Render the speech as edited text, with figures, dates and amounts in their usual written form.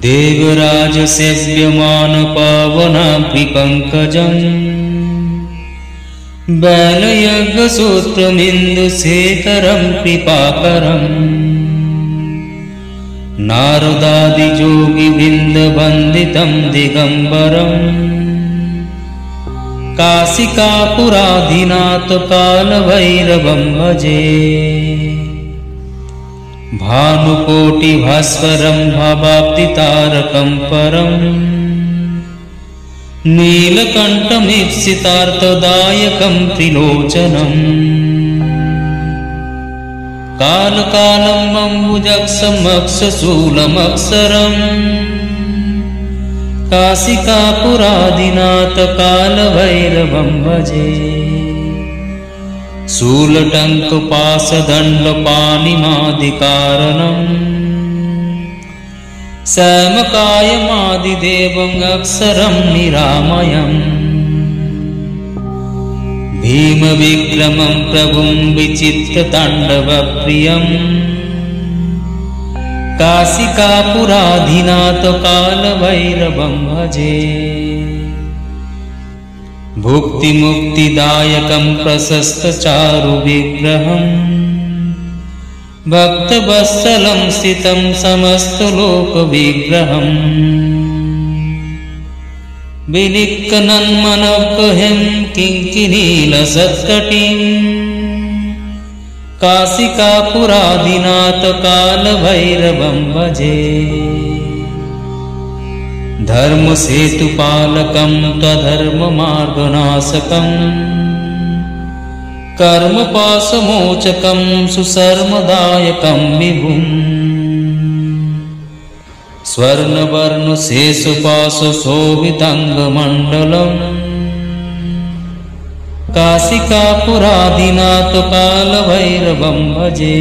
देवराजसेव्यमानपावनाग्निपङ्कजम् बैलयज्ञसूत्रमिन्दुसेकरं कृपाकरम् नारदादियोगिवृन्दवन्दितं दिगम्बरम् काशिकापुराधिनाथकालभैरवं भजे भानुकोटिभास्वरं भवाब्धितारकं परम् नीलकण्ठमीप्सितार्थदायकं त्रिलोचनम् कालकालम् अम्बुजक्षमक्षशूलमक्षरम् काशिकापुराधिनाथकालभैरवं भजे शूलटङ्कपाशदण्डपाणिमादिकारणम् श्यामकायमादिदेवम् अक्षरं निरामयम् भीमविक्रमं प्रभुं विचित्रताण्डवप्रियम् काशिकापुराधिनाथकालभैरवं भजे भुक्तिमुक्तिदायकं प्रशस्तचारुविग्रहम् भक्तवत्सलं स्थितं समस्तलोकविग्रहम् विलिक्कनन्मनोगह्यं किङ्किणीलसत्कटिम् काशिकापुराधिनाथकालभैरवं भजे धर्मसेतुपालकं त्वधर्ममार्गनाशकम् कर्मपाशमोचकं सुशर्मदायकं विभुम् स्वर्णवर्णशेषपाशशोभिताङ्गमण्डलम् काशिकापुराधिनाथकालभैरवं भजे।